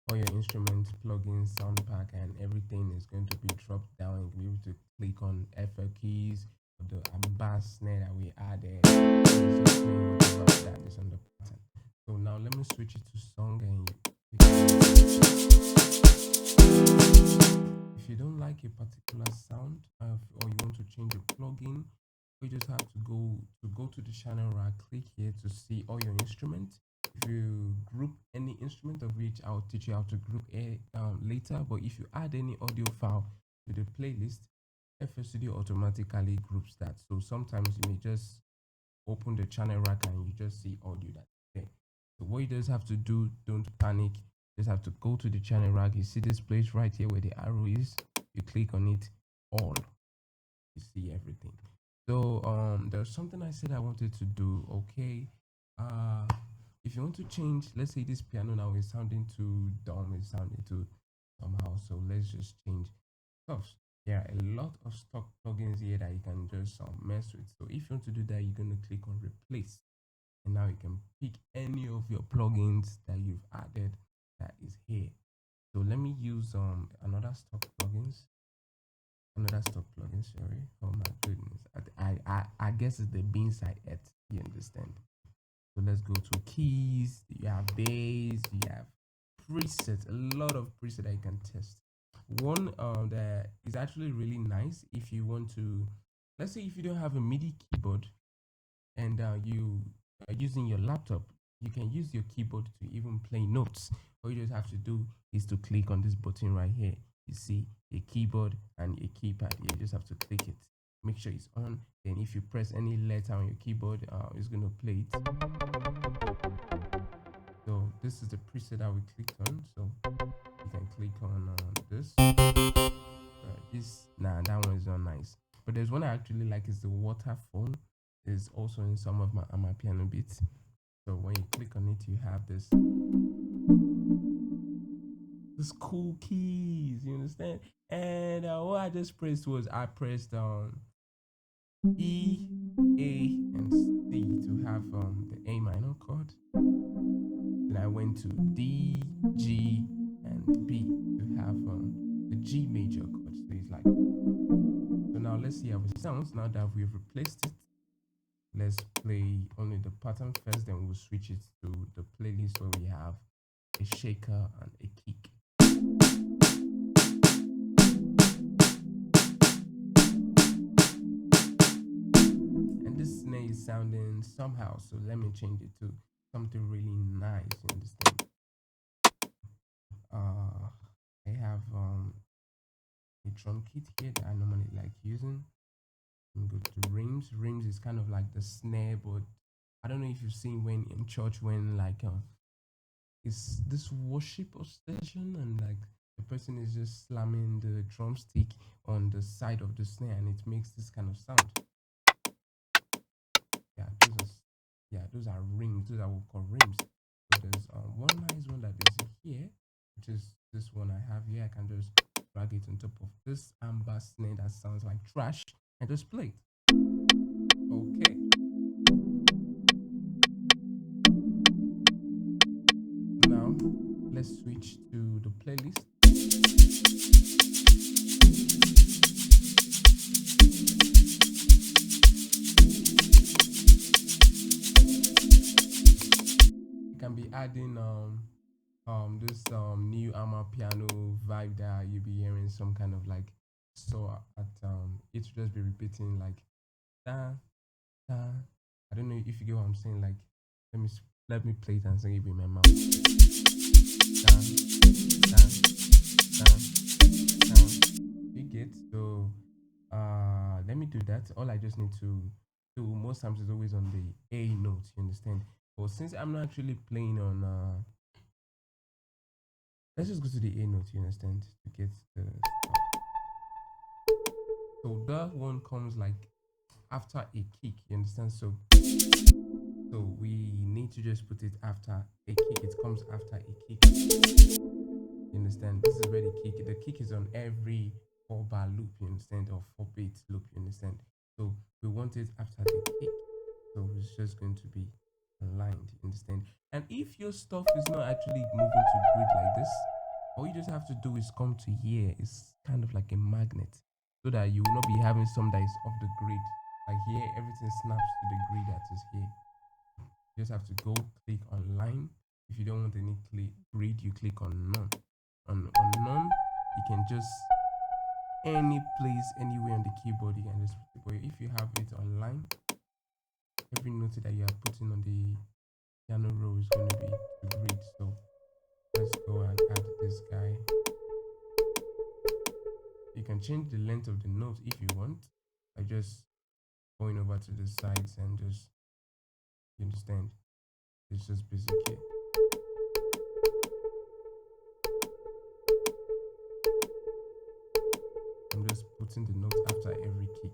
all your instruments, plugins, sound pack, and everything is going to be dropped down. You'll be able to click on FL keys, the bass snare that we added. It's just playing whatever that is on the pattern. So now let me switch it to song and if you don't like a particular sound or you want to change your plugin, you just have to go to the channel rack, click here to see all your instruments. If you group any instrument, of which I'll teach you how to group it later, but if you add any audio file to the playlist, FL Studio automatically groups that. So sometimes you may just open the channel rack and you just see audio that's there. So what you just have to do, don't panic, just have to go to the channel rack. You see this place right here where the arrow is, you click on it, all, you see everything. So there's something I said I wanted to do. Okay, if you want to change, let's say this piano now is sounding too dumb, it's sounding too somehow, so let's just change stuff. There are a lot of stock plugins here that you can just mess with. So if you want to do that, you're going to click on replace, and now you can pick any of your plugins that you've added that is here. So let me use another stock plugin, sorry. Oh my goodness, I guess it's the bean side at, you understand. So let's go to keys. You have bass, you have presets, a lot of presets that you can test. One that is actually really nice if you want to, let's say if you don't have a MIDI keyboard and you are using your laptop, you can use your keyboard to even play notes. All you just have to do is to click on this button right here. You see a keyboard and a keypad. You just have to click it. Make sure it's on. Then if you press any letter on your keyboard, it's going to play it. So this is the preset that we clicked on. So you can click on this. Nah, that one is not nice. But there's one I actually like, is the waterfall. Is also in some of my piano beats. So when you click on it, you have this cool keys. You understand? And what I just pressed was I pressed E, A, and C to have the A minor chord. Then I went to D, G, and B to have the G major chord. So it's like, so now let's see how it sounds now that we've replaced it. Let's play only the pattern first, then we'll switch it to the playlist where we have a shaker and a kick. And this snare is sounding somehow, so let me change it to something really nice. You understand? I have a drum kit here that I normally like using. I'm go to rims. Rims is kind of like the snare, but I don't know if you've seen when in church when like it's this worship or station and like the person is just slamming the drumstick on the side of the snare and it makes this kind of sound. Yeah, those are rings. Those are what we call rims. So there's one nice one that is here, which is this one I have here. I can just drag it on top of this amber snare that sounds like trash and just play it. Okay. Now let's switch to the playlist. You can be adding this new amapiano vibe that you'll be hearing some kind of like, so at it will just be repeating like da da. I don't know if you get what I'm saying. Like let me play it and sing it with my mouth. Da da da da. You get, so let me do that. All I just need to do most times is always on the A note, you understand? But since I'm not actually playing on let's just go to the A note, you understand, to get the stuff. So that one comes like after a kick, you understand? So we need to just put it after a kick. It comes after a kick. You understand? This is where the kick is on every 4-bar loop, you understand, or 4-beat loop, you understand? So we want it after the kick. So it's just going to be aligned, you understand? And if your stuff is not actually moving to grid like this, All you just have to do is come to here. It's kind of like a magnet, so that you will not be having some that is off the grid. Like here, everything snaps to the grid that is here. You just have to go click on line. If you don't want any grid, you click on none. On none, you can just any place, anywhere on the keyboard, you can just put it. But if you have it online, every note that you are putting on the piano roll is going to be to grid. So let's go and add this guy. You can change the length of the note if you want, by just going over to the sides and just, you understand, it's just basic here. I'm just putting the note after every kick.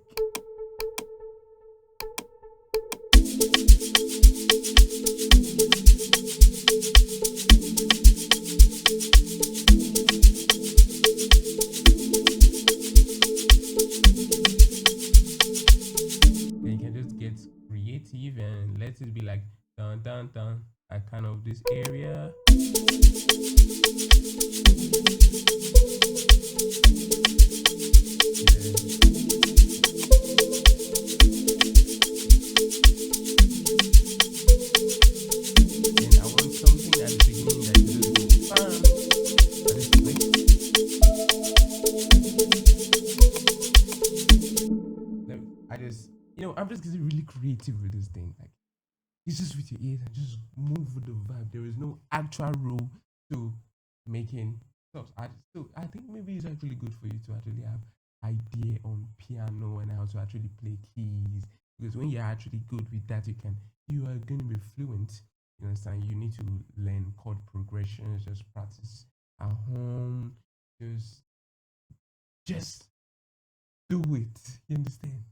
Then you can just get creative and let it be like dun dun dun, like kind of this area. I'm just getting really creative with this thing. Like, it's just with your ears and just move with the vibe. There is no actual rule to making stuff. I think maybe it's actually good for you to actually have idea on piano and how to actually play keys. Because when you're actually good with that, you are going to be fluent. You understand? You need to learn chord progressions, just practice at home. Just do it. You understand?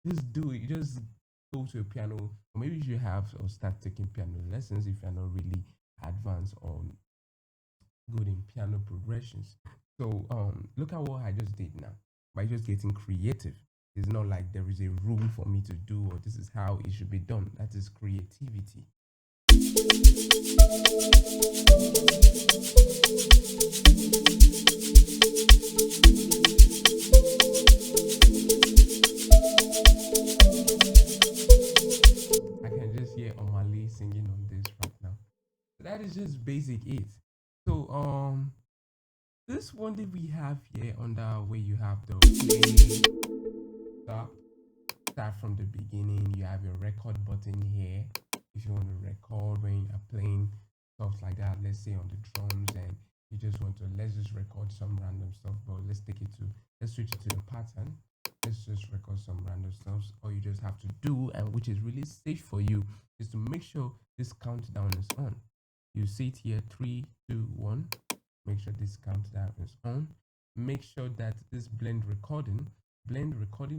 Just do it. Just go to a piano, or maybe you should have or start taking piano lessons if you're not really advanced or good in piano progressions. So look at what I just did now. By just getting creative. It's not like there is a rule for me to do or this is how it should be done. That is creativity. Singing on this right now. That is just basic it. So this one that we have here under where you have the play, start from the beginning. You have your record button here if you want to record when you are playing stuff like that. Let's say on the drums, and you just want to, let's just record some random stuff, but let's switch it to the pattern. Let's just record some random stuff. All you just have to do, and which is really safe for you, is to make sure this countdown is on. You see it here, 3, 2, 1. Make sure this countdown is on. Make sure that this blend recording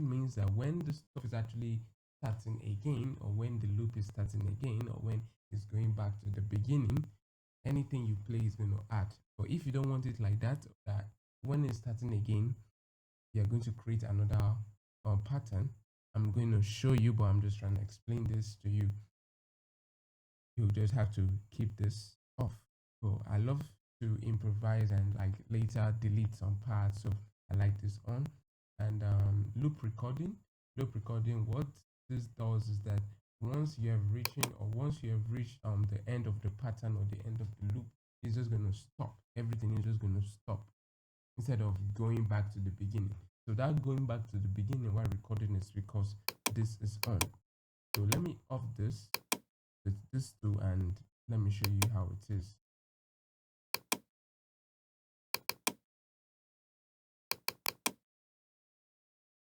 means that when the stuff is actually starting again, or when the loop is starting again, or when it's going back to the beginning, anything you play is going to add. But if you don't want it like that, that when it's starting again, you're going to create another pattern. I'm going to show you, but I'm just trying to explain this to you. You just have to keep this off. So I love to improvise and like later delete some parts. So I like this on. And loop recording, what this does is that once you have reached the end of the pattern or the end of the loop, it's just going to stop. Everything is just going to stop instead of going back to the beginning. So that going back to the beginning while recording is because this is on. So let me off this with this too, and let me show you how it is.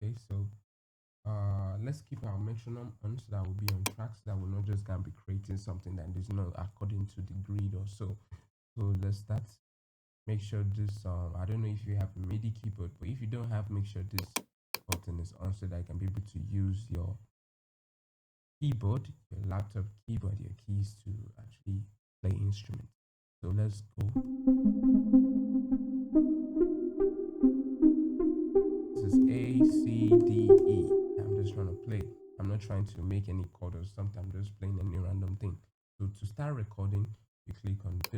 Okay, so let's keep our metronome on so that we'll be on track, so that we're not just gonna be creating something that is not according to the grid or so. So let's start. Make sure this I don't know if you have a MIDI keyboard, but if you don't have, make sure this button is on so that you can be able to use your keyboard, your laptop keyboard, your keys to actually play instruments. So let's go. This is A, C, D, E. I'm just trying to play. I'm not trying to make any chord or something. I'm just playing any random thing. So to start recording, you click on this.